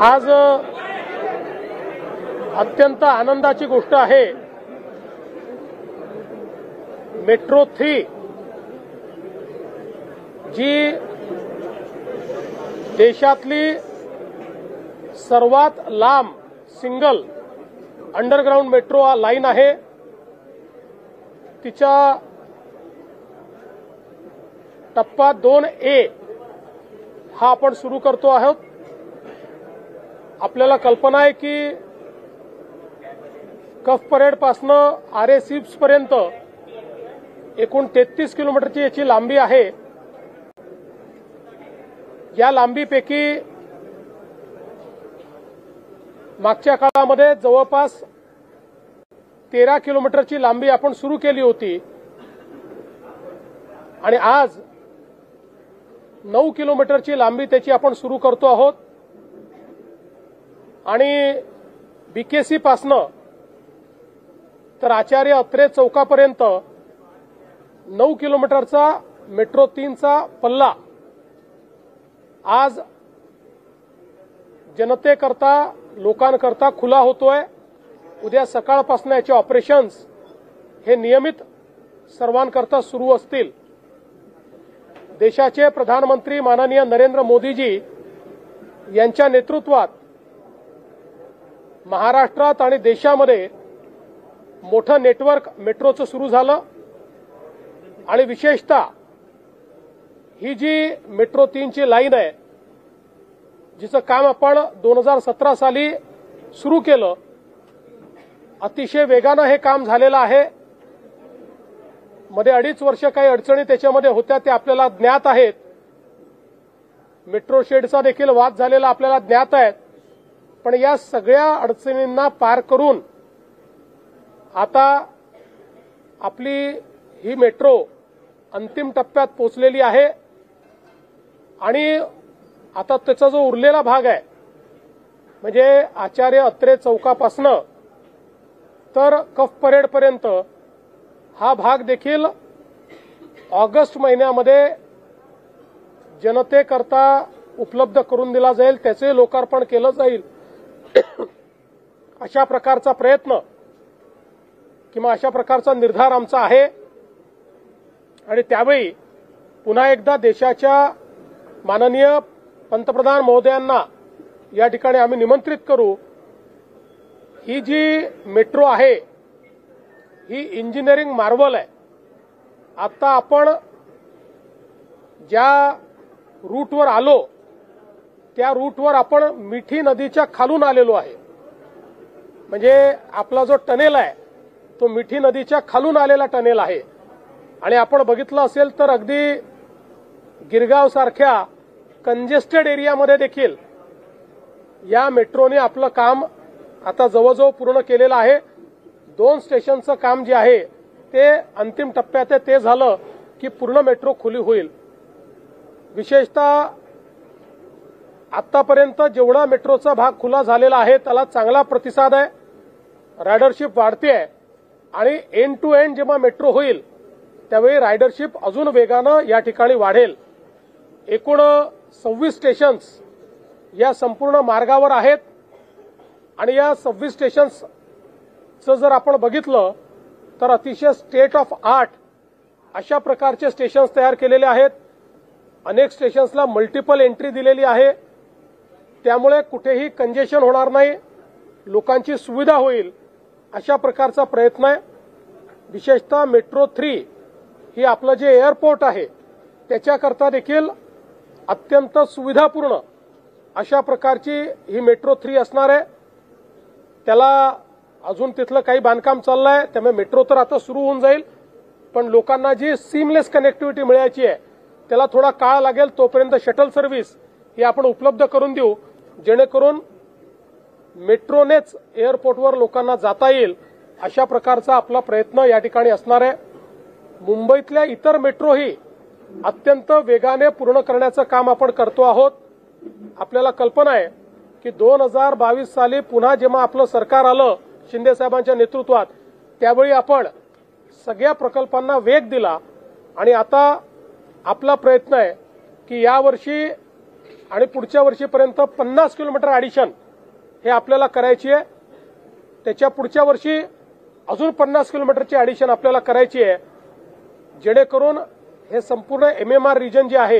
आज अत्यंत आनंदाची गोष्ट आहे। मेट्रो 3 जी देशातली सर्वात लांब सिंगल अंडरग्राउंड मेट्रो लाईन आहे, तिचा टप्पा 2A हा आपण सुरू करतो आहोत। आपल्याला कल्पना आहे की कफ परेड पासून आरे सिप्स पर्यंत एकूण 33 किलोमीटरची याची लांबी आहे। या लांबीपैकी मागच्या काळामध्ये जवळपास 13 किलोमीटरची लांबी आपण सुरू केली होती आणि आज 9 किलोमीटरची लांबी त्याची आपण सुरू करतो आहोत आणि बीकेसी पासून तर आचार्य अत्रे चौकापर्यंत 9 किलोमीटरचा मेट्रो 3चा पल्ला आज जनतेकरता लोकांकरता खुला होतोय। उद्या सकाळपासून याचे ऑपरेशन्स हे नियमित सर्वांकरता सुरू असतील। देशाचे प्रधानमंत्री माननीय नरेंद्र मोदीजी यांच्या नेतृत्वात महाराष्ट्रात आणि देशामध्ये मोठं नेटवर्क मेट्रोचं सुरू झालं आणि विशेषतः ही जी मेट्रो 3ची लाईन आहे, जिचं काम आपण 2017 साली सुरू केलं, अतिशय वेगानं हे काम झालेलं आहे। मध्ये 2.5 वर्ष काही अडचणी त्याच्यामध्ये होत्या, ते आपल्याला ज्ञात आहेत। मेट्रो शेडचा देखील वाद झालेला आपल्याला ज्ञात आहे। पण या सगळ्या अडचणींना पार करून आता आपली ही मेट्रो अंतिम टप्प्यात पोहोचलेली आहे आणि आता त्याचा जो उरलेला भाग आहे म्हणजे आचार्य अत्रे चौकापासून तर कफ परेड पर्यंत हा भाग देखील ऑगस्ट महिन्यामध्ये जनतेकरता उपलब्ध करून दिला जाईल, त्याचे लोकार्पण केलं जाईल। अशा प्रकारचा प्रयत्न किंवा अशा प्रकारचा निर्धार आमचा आहे आणि त्यावेळी पुन्हा एकदा देशाच्या माननीय पंतप्रधान महोदयांना या ठिकाणी आम्ही निमंत्रित करू। ही जी मेट्रो आहे ही इंजिनिअरिंग मार्वल आहे। आता आपण ज्या रूटवर आलो त्या रूटवर आपण मिठी नदीच्या खालून आलेलो आहे। म्हणजे आपला जो टनेल आहे तो मिठी नदीच्या खालून आलेला टनेल आहे आणि आपण बघितलं असेल तर अगदी गिरगाव सारख्या कंजेस्टेड एरियामध्ये देखील या मेट्रोने आपलं काम आता जवळजवळ पूर्ण केलेलं आहे। 2 स्टेशनचं काम जे आहे ते अंतिम टप्प्यात आहे, ते झालं की पूर्ण मेट्रो खुली होईल। विशेषतः आतापर्यंत जेवढा मेट्रोचा भाग खुला झालेला आहे त्याला चांगला प्रतिसाद आहे, रायडरशिप वाढते आहे आणि एंड टू एंड जेव्हा मेट्रो होईल त्यावेळी रायडरशिप अजून वेगानं या ठिकाणी वाढेल। एकूण 26 स्टेशन्स या संपूर्ण मार्गावर आहेत आणि या 26 स्टेशन्सचं जर आपण बघितलं तर अतिशय स्टेट ऑफ आर्ट अशा प्रकारचे स्टेशन्स तयार केलेले आहेत। अनेक स्टेशन्सला मल्टिपल एंट्री दिलेली आहे, त्यामुळे कुठेही कंजेशन होणार नाही, लोकांची सुविधा होईल अशा प्रकारचा प्रयत्न आहे। विशेषतः मेट्रो 3 ही आपलं जे एअरपोर्ट आहे त्याच्याकरता देखील अत्यंत सुविधापूर्ण अशा प्रकारची ही मेट्रो 3 असणार आहे। त्याला अजून तिथलं काही बांधकाम चाललं आहे, त्यामुळे मेट्रो तर आता सुरू होऊन जाईल, पण लोकांना जी सीमलेस कनेक्टिव्हिटी मिळायची आहे त्याला थोडा काळ लागेल। तोपर्यंत शटल सर्व्हिस ही आपण उपलब्ध करून देऊ, जेणेकरून मेट्रोनेच एअरपोर्टवर लोकांना जाता येईल अशा प्रकारचा आपला प्रयत्न या ठिकाणी असणार आहे। मुंबईतल्या इतर मेट्रोही अत्यंत वेगाने पूर्ण करण्याचं काम आपण करतो आहोत। आपल्याला कल्पना आहे की 2022 साली पुन्हा जेव्हा आपलं सरकार आलं शिंदे साहेबांच्या नेतृत्वात त्यावेळी आपण सगळ्या प्रकल्पांना वेग दिला आणि आता आपला प्रयत्न आहे की यावर्षी आणि पुढच्या वर्षीपर्यंत 50 किलोमीटर ॲडिशन हे आपल्याला करायची आहे. त्याच्या पुढच्या वर्षी अजून 50 किलोमीटरची ॲडिशन आपल्याला करायची आहे, जेणेकरून हे संपूर्ण MMR रिजन जे आहे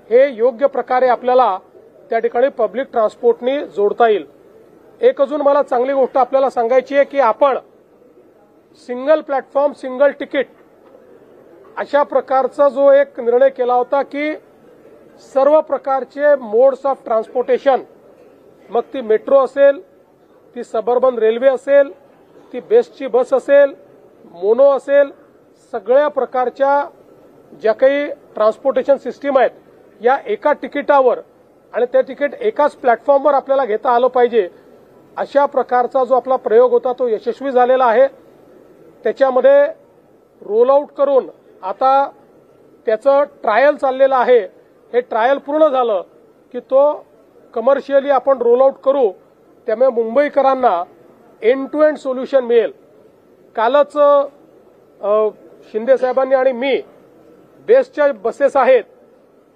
हे योग्य प्रकारे आपल्याला त्या ठिकाणी पब्लिक ट्रान्सपोर्टनी जोडता येईल. एक अजून मला चांगली गोष्ट आपल्याला सांगायची आहे की आपण सिंगल प्लॅटफॉर्म सिंगल तिकीट अशा प्रकारचा जो एक निर्णय केला होता की सर्व प्रकारचे मोड्स ऑफ ट्रान्सपोर्टेशन, मग ती मेट्रो असेल, ती सबअर्बन रेल्वे असेल, ती बेस्टची बस असेल, मोनो असेल, सगळ्या प्रकारच्या ज्या काही ट्रान्सपोर्टेशन सिस्टीम आहेत या एका तिकिटावर आणि ते तिकीट एकाच प्लॅटफॉर्मवर आपल्याला घेता आलं पाहिजे, अशा प्रकारचा जो आपला प्रयोग होता तो यशस्वी झालेला आहे. त्याच्यामध्ये रोल आउट करून आता त्याचं ट्रायल चाललेलं आहे. हे ट्रायल पूर्ण झालं की तो कमर्शियली आपण रोल आउट करू, त्यामुळे मुंबईकरांना एंड टू एंड सोल्युशन मिळेल. कालच शिंदे साहेबांनी आणि मी बेस्टच्या बसेस आहेत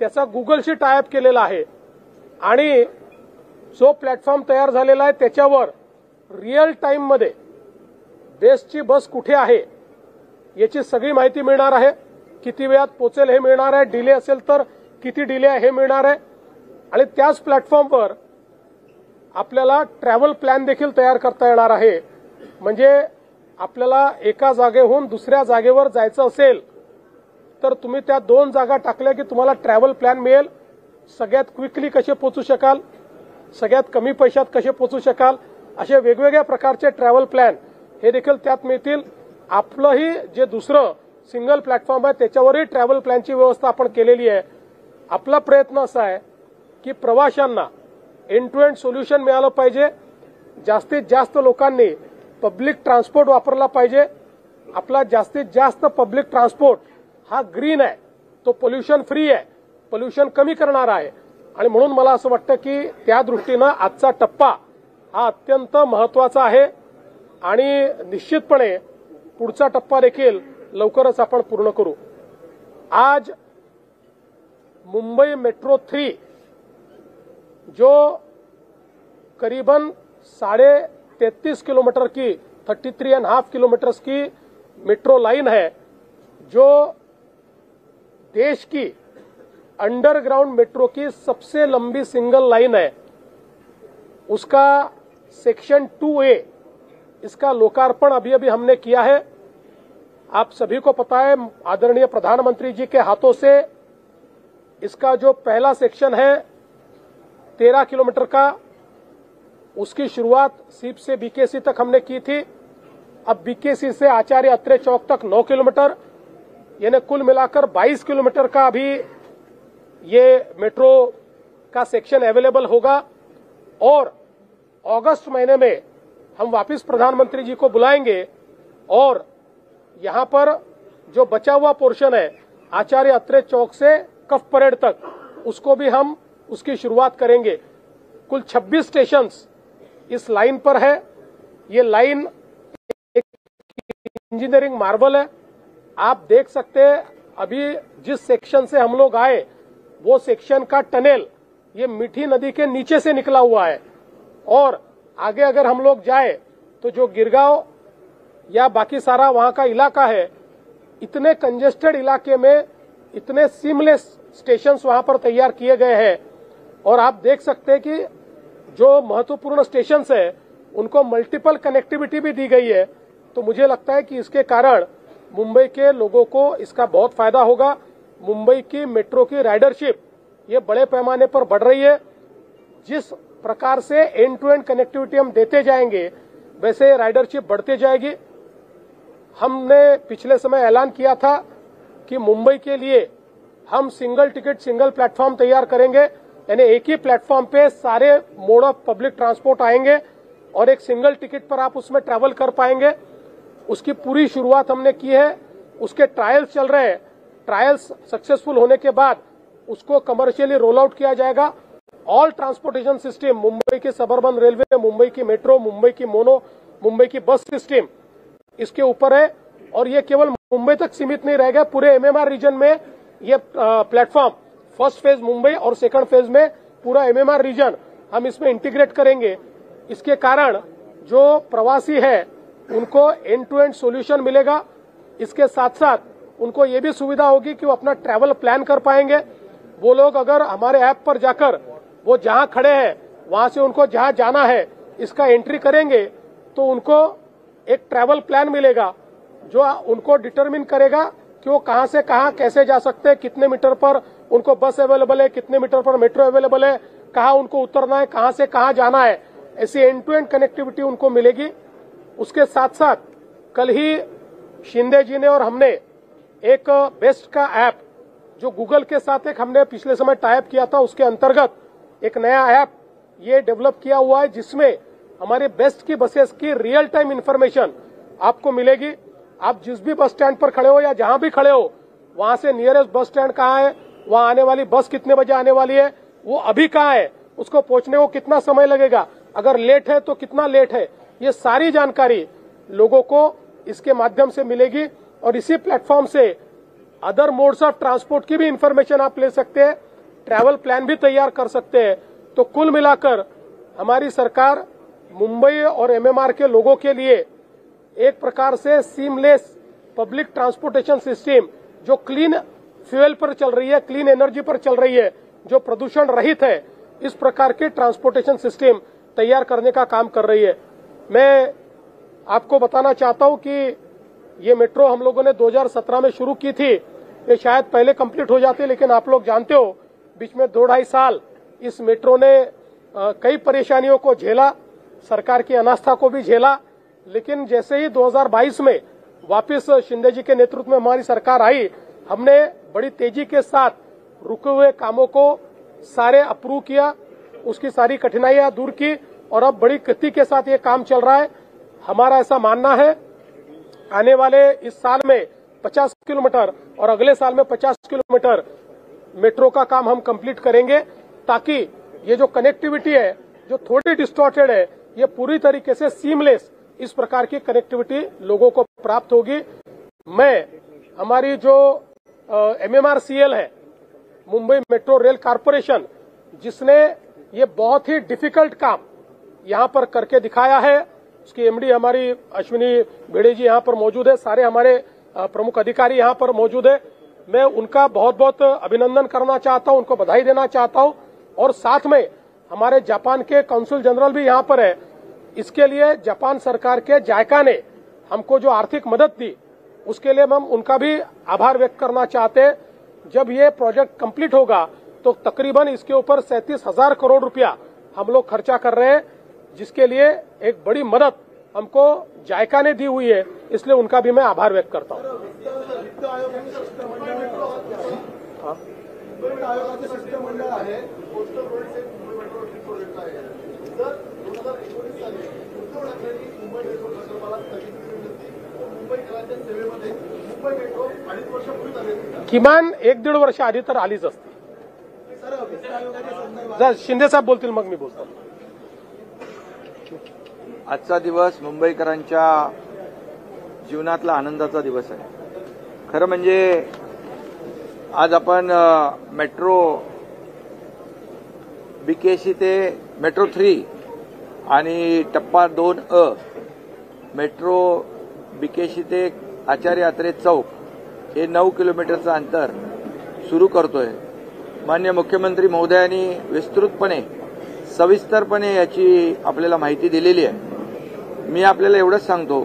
त्याचा गुगलशी टायअप केलेला आहे आणि जो प्लॅटफॉर्म तयार झालेला आहे त्याच्यावर रिअल टाईममध्ये बेस्टची बस कुठे आहे याची सगळी माहिती मिळणार आहे. किती वेळात पोहोचेल हे मिळणार आहे, डिले असेल तर किती डिले आहे हे मिळणार आहे. आणि त्याच प्लॅटफॉर्मवर आपल्याला ट्रॅव्हल प्लॅन देखील तयार करता येणार आहे. म्हणजे आपल्याला एका जागेहून दुसऱ्या जागेवर जायचं असेल तर तुम्ही त्या 2 जागा टाकल्या की तुम्हाला ट्रॅव्हल प्लॅन मिळेल. सगळ्यात क्विकली कसे पोहोचू शकाल, सगळ्यात कमी पैशात कसे पोहोचू शकाल, असे वेगवेगळ्या प्रकारचे ट्रॅव्हल प्लॅन हे देखील त्यात मिळतील. आपलंही जे दुसरं सिंगल प्लॅटफॉर्म आहे त्याच्यावरही ट्रॅव्हल प्लॅनची व्यवस्था आपण केलेली आहे. आपला प्रयत्न असा आहे की प्रवाशांना एंड टू एंड सोल्युशन मिळालं पाहिजे. जास्तीत जास्त लोकांनी पब्लिक ट्रान्सपोर्ट वापरला पाहिजे. आपला जास्तीत जास्त पब्लिक ट्रान्सपोर्ट हा ग्रीन आहे, तो पोल्युशन फ्री आहे, पोल्युशन कमी करणारा आहे. आणि म्हणून मला असं वाटतं की त्या दृष्टीनं आजचा टप्पा हा अत्यंत महत्वाचा आहे आणि निश्चितपणे पुढचा टप्पा देखील लवकरच आपण पूर्ण करू. आज मुंबई मेट्रो 3 जो करीबन 33.5 किलोमीटर की 33.5 किलोमीटर की मेट्रो लाइन है, जो देश की अंडरग्राउंड मेट्रो की सबसे लंबी सिंगल लाइन है, उसका सेक्शन 2A इसका लोकार्पण अभी अभी हमने किया है. आप सभी को पता है आदरणीय प्रधानमंत्री जी के हाथों से इसका जो पहला सेक्शन है 13 किलोमीटर का, उसकी शुरुआत सीप से बीकेसी तक हमने की थी. अब बीकेसी से आचार्य अत्रे चौक तक 9 किलोमीटर, यानी कुल मिलाकर 22 किलोमीटर का अभी ये मेट्रो का सेक्शन अवेलेबल होगा. और अगस्त महीने में हम वापस प्रधानमंत्री जी को बुलाएंगे और यहां पर जो बचा हुआ पोर्शन है आचार्य अत्रे चौक से कफ परेड तक, उसको भी हम उसकी शुरुआत करेंगे. कुल 26 स्टेशंस इस लाइन पर है. ये लाइन एक इंजीनियरिंग मार्वल है. आप देख सकते हैं अभी जिस सेक्शन से हम लोग आए वो सेक्शन का टनल ये मीठी नदी के नीचे से निकला हुआ है. और आगे अगर हम लोग जाए तो जो गिरगांव या बाकी सारा वहां का इलाका है, इतने कंजेस्टेड इलाके में इतने सीमलेस स्टेशंस वहां पर तैयार किए गए हैं. और आप देख सकते हैं कि जो महत्वपूर्ण स्टेशंस है उनको मल्टीपल कनेक्टिविटी भी दी गई है. तो मुझे लगता है कि इसके कारण मुंबई के लोगों को इसका बहुत फायदा होगा. मुंबई की मेट्रो की राइडरशिप ये बड़े पैमाने पर बढ़ रही है. जिस प्रकार से एंड टू एंड कनेक्टिविटी हम देते जाएंगे वैसे राइडरशिप बढ़ते जाएगी. हमने पिछले समय ऐलान किया था कि मुंबई के लिए हम सिंगल टिकट सिंगल प्लेटफॉर्म तैयार करेंगे, यानी एक ही प्लेटफॉर्म पे सारे मोड ऑफ पब्लिक ट्रांसपोर्ट आएंगे और एक सिंगल टिकट पर आप उसमें ट्रैवल कर पाएंगे. उसकी पूरी शुरुआत हमने की है. उसके ट्रायल्स चल रहे हैं. ट्रायल्स सक्सेसफुल होने के बाद उसको कमर्शियली रोल आउट किया जाएगा. ऑल ट्रांसपोर्टेशन सिस्टम, मुंबई की सबअर्बन रेलवे, मुंबई की मेट्रो, मुंबई की मोनो, मुंबई की बस सिस्टम इसके ऊपर है. और ये केवल मुंबई तक सीमित नहीं रहेगा, पूरे MMR रीजन में ये प्लेटफॉर्म फर्स्ट फेज मुंबई और सेकंड फेज में पूरा एमएमआर रीजन हम इसमें इंटीग्रेट करेंगे। इसके कारण जो प्रवासी है उनको एंड टू एंड सॉल्यूशन मिलेगा। इसके साथ साथ उनको ये भी सुविधा होगी कि वो अपना ट्रैवल प्लान कर पाएंगे। वो लोग अगर हमारे ऐप पर जाकर वो जहां खड़े हैं वहां से उनको जहां जाना है इसका एंट्री करेंगे तो उनको एक ट्रैवल प्लान मिलेगा जो उनको डिटरमिन करेगा कि वो कहां से कहां कैसे जा सकते हैं, कितने मीटर पर उनको बस अवेलेबल है, कितने मीटर पर मेट्रो अवेलेबल है, कहां उनको उतरना है, कहां से कहां जाना है। ऐसी एंड टू एंड कनेक्टिविटी उनको मिलेगी। उसके साथ साथ कल ही शिंदे जी ने और हमने एक बेस्ट का ऐप जो गूगल के साथ एक हमने पिछले समय टाइप किया था उसके अंतर्गत एक नया ऐप ये डेवलप किया हुआ है जिसमें हमारे बेस्ट की बसेस की रियल टाइम इंफॉर्मेशन आपको मिलेगी। आप जिस भी बस स्टैंड पर खड़े हो या जहां भी खड़े हो वहां से नियरेस्ट बस स्टैंड कहां है, वहां आने वाली बस कितने बजे आने वाली है, वो अभी कहां है, उसको पहुंचने को कितना समय लगेगा, अगर लेट है तो कितना लेट है, ये सारी जानकारी लोगों को इसके माध्यम से मिलेगी। और इसी platform say other modes of transport की भी इंफॉर्मेशन आप ले सकते हैं, ट्रैवल प्लान भी तैयार कर सकते हैं। तो कुल मिलाकर हमारी सरकार मुंबई और एमएमआर के लोगों के लिए एक प्रकार से सीमलेस पब्लिक ट्रांसपोर्टेशन सिस्टम जो क्लीन फ्यूल पर चल रही है, क्लीन एनर्जी पर चल रही है, जो प्रदूषण रहित है, इस प्रकार के ट्रांसपोर्टेशन सिस्टम तैयार करने का काम कर रही है। मैं आपको बताना चाहता हूं कि ये मेट्रो हम लोगों ने 2017 में शुरू की थी, ये शायद पहले कंप्लीट हो जाती, लेकिन आप लोग जानते हो बीच में 2-2.5 साल इस मेट्रो ने कई परेशानियों को झेला, सरकार की अनास्था को भी झेला। लेकिन जैसे ही 2022 में वापस शिंदे जी के नेतृत्व में हमारी सरकार आई, हमने बड़ी तेजी के साथ रुके हुए कामों को सारे अप्रूव किया, उसकी सारी कठिनाइयां दूर की और अब बड़ी गति के साथ ये काम चल रहा है। हमारा ऐसा मानना है आने वाले इस साल में 50 किलोमीटर और अगले साल में 50 किलोमीटर मेट्रो का काम हम कंप्लीट करेंगे ताकि ये जो कनेक्टिविटी है जो थोड़ी डिस्टॉर्टेड है ये पूरी तरीके से सीमलेस इस प्रकार की कनेक्टिविटी लोगों को प्राप्त होगी। मैं हमारी जो MMRCL है, मुंबई मेट्रो रेल कॉरपोरेशन, जिसने ये बहुत ही डिफिकल्ट काम यहां पर करके दिखाया है, उसकी एमडी हमारी अश्विनी भिड़े जी यहां पर मौजूद है, सारे हमारे प्रमुख अधिकारी यहां पर मौजूद है। मैं उनका बहुत बहुत अभिनंदन करना चाहता हूं, उनको बधाई देना चाहता हूं। और साथ में हमारे जापान के काउंसिल जनरल भी यहां पर है। इसके लिए जापान सरकार के जायका ने हमको जो आर्थिक मदद दी उसके लिए हम उनका भी आभार व्यक्त करना चाहते हैं। जब ये प्रोजेक्ट कंप्लीट होगा तो तकरीबन इसके ऊपर 37,000 करोड़ रुपया हम लोग खर्चा कर रहे हैं, जिसके लिए एक बड़ी मदद हमको जायका ने दी हुई है, इसलिए उनका भी मैं आभार व्यक्त करता हूं। किमान 1-1.5 वर्ष आधी तर आलीच असते। शिंदे साहेब बोलतील मग मी बोलतो। आजचा दिवस मुंबईकरांच्या जीवनातला आनंदाचा दिवस आहे। खरं म्हणजे आज आपण मेट्रो बीकेसी ते मेट्रो 3 आणि टप्पा 2A मेट्रो बीकेसी ते आचार्य यात्रे चौक हे 9 किलोमीटरचं अंतर सुरू करतोय। माननीय मुख्यमंत्री महोदयांनी विस्तृतपणे सविस्तरपणे याची आपल्याला माहिती दिलेली आहे। मी आपल्याला एवढंच सांगतो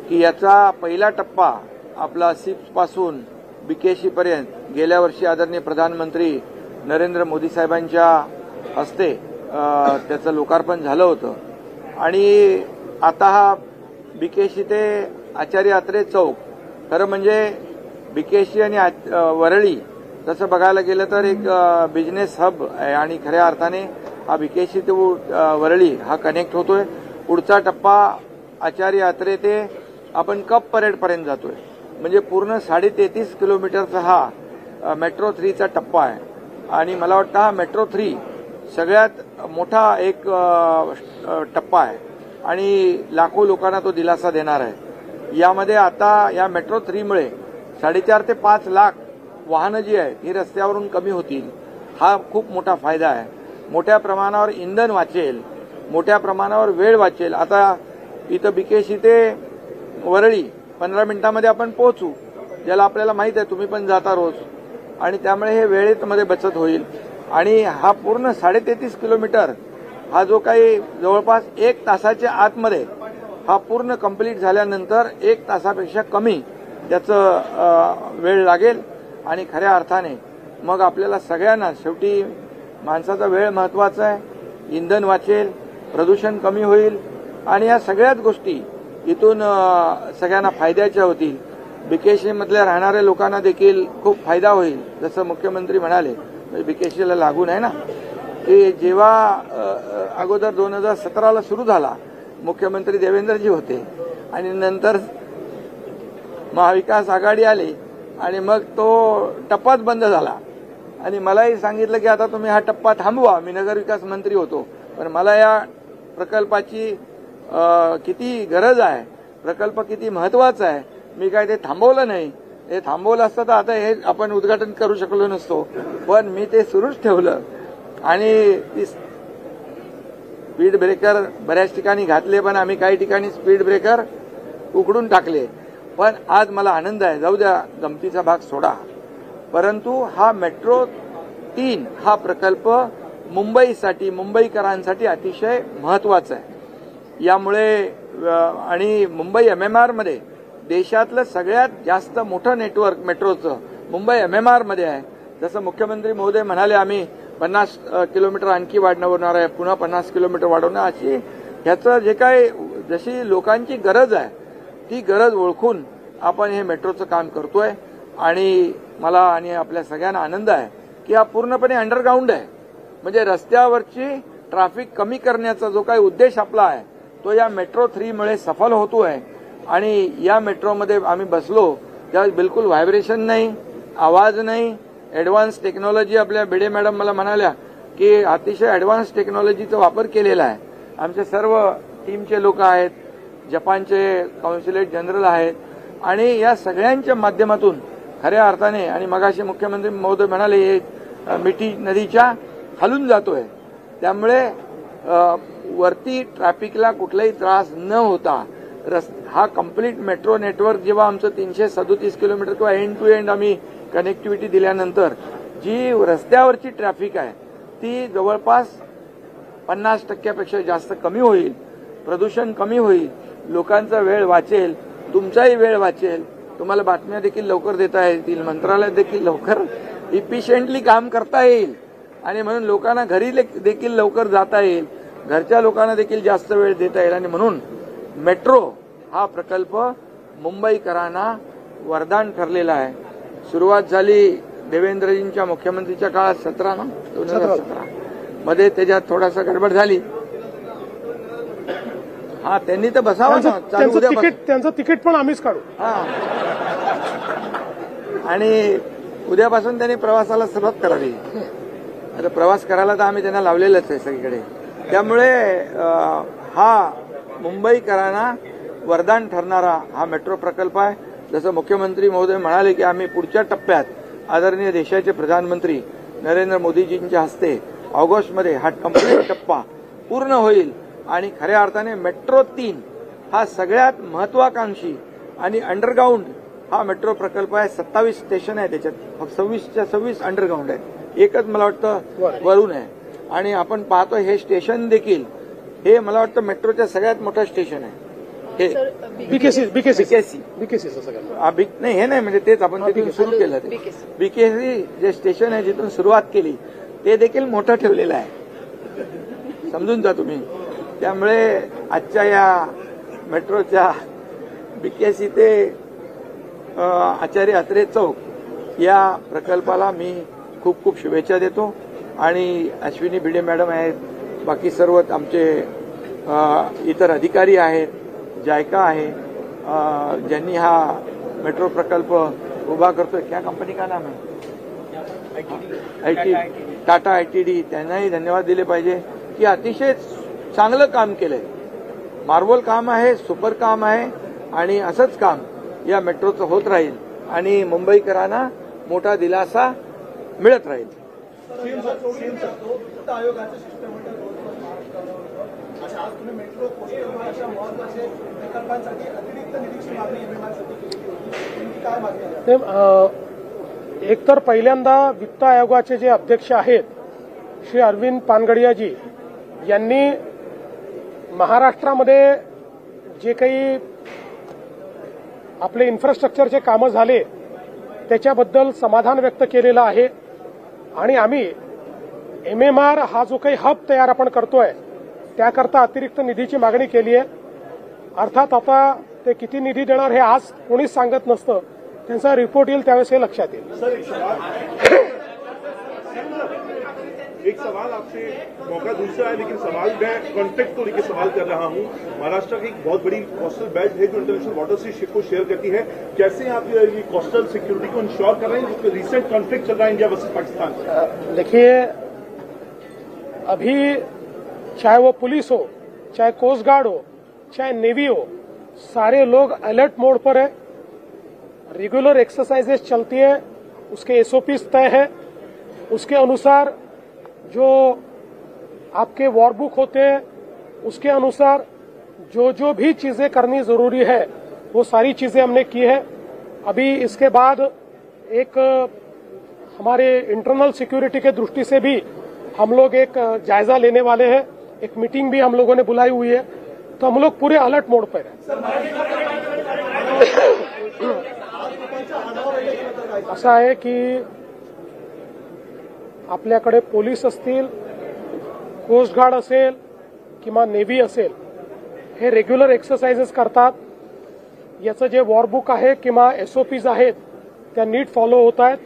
की याचा पहिला टप्पा आपला सिप्सपासून बीकेसी पर्यंत गेल्या वर्षी आदरणीय प्रधानमंत्री नरेंद्र मोदी साहेबांच्या हस्ते त्याचं लोकार्पण झालं होतं आणि आता हा बीकेसी ते आचार्य यात्रे चौक खरं म्हणजे बीकेसी आणि वरळी तसं बघायला गेलं तर एक बिझनेस हब आहे आणि खऱ्या अर्थाने हा बीकेसी ते वरळी हा कनेक्ट होतोय। पुढचा टप्पा आचार्य यात्रे ते आपण कप परेड पर्यंत जातोय, म्हणजे पूर्ण 33.5 किलोमीटरचा हा मेट्रो 3चा टप्पा आहे आणि मला वाटतं हा मेट्रो 3 सगळ्यात मोठा एक टप्पा आहे आणि लाखो लोकांना तो दिलासा देणार आहे। यामध्ये आता या मेट्रो 3 मुळे 4.5 ते 5 लाख वाहनं जी आहेत ही रस्त्यावरून कमी होतील, हा खूप मोठा फायदा आहे। मोठ्या प्रमाणावर इंधन वाचेल, मोठ्या प्रमाणावर वेळ वाचेल. आता इथं बिकेशी ते वरळी 15 मिनिटांमध्ये आपण पोहोचू, ज्याला आपल्याला माहित आहे, तुम्ही पण जाता रोज, आणि त्यामुळे हे वेळेमध्ये बचत होईल. आणि हा पूर्ण 33.5 किलोमीटर हा जो काही जवळपास 1 तासाच्या आतमध्ये हा पूर्ण कंप्लीट झाल्यानंतर 1 तासापेक्षा कमी त्याचं वेळ लागेल. आणि खऱ्या अर्थाने मग आपल्याला सगळ्यांना शेवटी माणसाचा वेळ महत्वाचा आहे, इंधन वाचेल, प्रदूषण कमी होईल आणि या सगळ्याच गोष्टी इथून सगळ्यांना फायद्याच्या होतील. बीकेसीमधल्या राहणाऱ्या लोकांना देखील खूप फायदा होईल. जसं मुख्यमंत्री म्हणाले, बीकेसीला लागून आहे ना, की जेव्हा अगोदर 2017ला सुरू झाला, मुख्यमंत्री देवेंद्रजी होते आणि नंतर महाविकास आघाडी आली आणि मग तो टप्पाच बंद झाला. आणि मलाही सांगितलं की आता तुम्ही हा टप्पा थांबवा. मी नगरविकास मंत्री होतो, पण मला या प्रकल्पाची किती गरज आहे, प्रकल्प किती महत्वाचा आहे, मी काय ते थांबवलं नाही. हे थांबवलं असतं तर आता हे आपण उद्घाटन करू शकलो नसतो, पण मी ते सुरूच ठेवलं. आणि स्पीड ब्रेकर बऱ्याच ठिकाणी घातले, पण आम्ही काही ठिकाणी स्पीड ब्रेकर उघडून टाकले. पण आज मला आनंद आहे, जाऊ द्या गमतीचा भाग सोडा, परंतु हा मेट्रो 3 हा प्रकल्प मुंबईसाठी, मुंबईकरांसाठी अतिशय महत्वाचा आहे. यामुळे आणि मुंबई MMR मध्ये देशातलं सगळ्यात जास्त मोठं नेटवर्क मेट्रोचं मुंबई MMR मध्ये आहे. जसं मुख्यमंत्री महोदय म्हणाले, आम्ही 50 किलोमीटर आणखी वाढवणार आहे, पुन्हा 50 किलोमीटर वाढवणार, अशी ह्याचं जे काय जशी लोकांची गरज आहे ती गरज ओळखून आपण हे मेट्रोचं काम करतोय. आणि मला आणि आपल्या सगळ्यांना आनंद आहे की हा पूर्णपणे अंडरग्राऊंड आहे. म्हणजे रस्त्यावरची ट्रॅफिक कमी करण्याचा जो काही उद्देश आपला आहे तो या मेट्रो 3 मुळे सफल होतोय. आणि या मेट्रोमध्ये आम्ही बसलो त्यावेळेस बिलकुल व्हायब्रेशन नाही, आवाज नाही, ऍडव्हान्स टेक्नॉलॉजी. आपल्या भिडे मॅडम मला म्हणाल्या की अतिशय ऍडव्हान्स टेक्नॉलॉजीचा वापर केलेला आहे. आमचे सर्व टीमचे लोक आहेत, जपानचे कॉन्सुलेट जनरल आहेत, आणि या सगळ्यांच्या माध्यमातून खऱ्या अर्थाने, आणि मगाशी मुख्यमंत्री महोदय म्हणाले, हे मिठी नदीच्या खालून जातोय, त्यामुळे वरती ट्रॅफिकला कुठलाही त्रास न होता हा कंप्लीट मेट्रो नेटवर्क जेव्हा आमचं 337 किलोमीटर किंवा एंड टू एंड आम्ही कनेक्टिव्हिटी दिल्यानंतर जी रस्त्यावरची ट्रॅफिक आहे ती जवळपास 50% जास्त कमी होईल, प्रदूषण कमी होईल, लोकांचा वेळ वाचेल, तुमचाही वेळ वाचेल, तुम्हाला बातम्या देखील लवकर देता येतील, मंत्रालयात देखील लवकर इफिशियंटली काम करता येईल, आणि म्हणून लोकांना घरी देखील लवकर जाता येईल, घरच्या लोकांना देखील जास्त वेळ देता येईल. आणि म्हणून मेट्रो हा प्रकल्प मुंबईकरांना वरदान ठरलेला आहे. सुरुवात झाली देवेंद्रजींच्या मुख्यमंत्रीच्या काळात 2017 मध्ये, त्याच्यात थोडासा गडबड झाली. हा, त्यांनी तर बसावं ना, त्यांचं तिकीट पण आम्हीच काढू. हा, आणि उद्यापासून त्यांनी प्रवासाला सुरुवात करावी. आता प्रवास करायला तर आम्ही त्यांना लावलेलंच आहे सगळीकडे. त्यामुळे हा मुंबईकरांना वरदान ठरणारा हा मेट्रो प्रकल्प आहे. जसं मुख्यमंत्री महोदय म्हणाले की आम्ही पुढच्या टप्प्यात आदरणीय देशाचे प्रधानमंत्री नरेंद्र मोदीजींच्या हस्ते ऑगस्टमध्ये हा कंप्लीट टप्पा पूर्ण होईल. आणि खऱ्या अर्थाने मेट्रो 3 हा सगळ्यात महत्वाकांक्षी आणि अंडरग्राऊंड हा मेट्रो प्रकल्प आहे. 27 स्टेशन आहे त्याच्यात, फक्त 26च्या 26 अंडरग्राऊंड आहे, एकच मला वाटतं वरून आहे. आणि आपण पाहतो हे स्टेशन देखील, हे मला वाटतं मेट्रोच्या सगळ्यात मोठं स्टेशन आहे हे बीकेसी नाही, हे नाही, म्हणजे तेच आपण सुरू केलं. बीकेसी जे स्टेशन आहे जिथून सुरुवात केली ते देखील मोठं ठेवलेलं आहे, समजून जा तुम्ही. त्यामुळे आजच्या या मेट्रोच्या बीकेसी ते आचार्य अत्रे चौक या प्रकल्पाला मी खूप खूप शुभेच्छा देतो. आणि अश्विनी भिडे मॅडम आहेत, बाकी सर्व आमचे इतर अधिकारी आहेत, जायका आहे, ज्यांनी हा मेट्रो प्रकल्प उभा करतोय. क्या कंपनी का नाम है? टाटा ITD. त्यांनाही धन्यवाद दिले पाहिजे की अतिशय चांगलं काम केलंय. मार्वल काम आहे, सुपर काम आहे, आणि असंच काम या मेट्रोचं होत राहील आणि मुंबईकरांना मोठा दिलासा मिळत राहील. वित्त आयोगाचं शिष्टमंडळ महाराष्ट्रात आज तुम्ही मेट्रो कोस्टल अशा महत्वाच्या प्रकल्पांसाठी अतिरिक्त निधीची मागणी एमएमआरसाठी केली होती, काय मागणी आहे? एकतर पहिल्यांदा वित्त आयोगाचे जे अध्यक्ष आहेत श्री अरविंद पानगडियाजी यांनी महाराष्ट्रामध्ये जे काही आपले इन्फ्रास्ट्रक्चरचे कामं झाले त्याच्याबद्दल समाधान व्यक्त केलेलं आहे आणि आम्ही एमएमआर हा जो काही हब तयार आपण करतोय त्याकरता अतिरिक्त निधीची मागणी केली आहे. अर्थात आता ते किती निधी देणार हे आज कोणीच सांगत नसतं, त्यांचा रिपोर्ट येईल त्यावेळेस हे लक्षात येईल. एक सवाल आपसे मौका दूसरा है, लेकिन सवाल मैं कॉन्फ्लिक्ट को लेकर सवाल कर रहा हूं. महाराष्ट्र की एक बहुत बड़ी कोस्टल बेल्ट है जो इंटरनेशनल वाटर से शिप को शेयर करती है. कैसे आप ये कोस्टल सिक्योरिटी को इंश्योर कर रहे हैं जिसमें रिसेंट कॉन्फ्लिक्ट चल रहा है इंडिया वर्सेस पाकिस्तान? देखिए, अभी चाहे वो पुलिस हो, चाहे कोस्ट गार्ड हो, चाहे नेवी हो, सारे लोग अलर्ट मोड पर है. रेगुलर एक्सरसाइजेस चलती है, उसके एसओपीज तय है, उसके अनुसार जो आपके वॉरबुक होते हैं उसके अनुसार जो जो भी चीजें करनी जरूरी है वो सारी चीजें हमने की है. अभी इसके बाद एक हमारे इंटरनल सिक्योरिटी के दृष्टि से भी हम लोग एक जायजा लेने वाले हैं. एक मीटिंग भी हम लोगों ने बुलाई हुई है, तो हम लोग पूरे अलर्ट मोड पर हैं. असं आहे की आपल्याकडे पोलीस असतील, कोस्ट गार्ड असेल किंवा नेव्ही असेल, हे रेग्युलर एक्सरसाइजेस करतात. याचं जे वॉरबुक आहे किंवा एसओपीज आहेत त्या नीट फॉलो होत आहेत.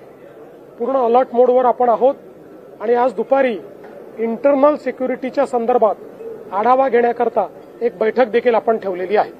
पूर्ण अलर्ट मोडवर आपण आहोत आणि आज दुपारी इंटरनल सिक्युरिटीच्या संदर्भात आढावा घेण्याकरता एक बैठक देखील आपण ठेवलेली आहे.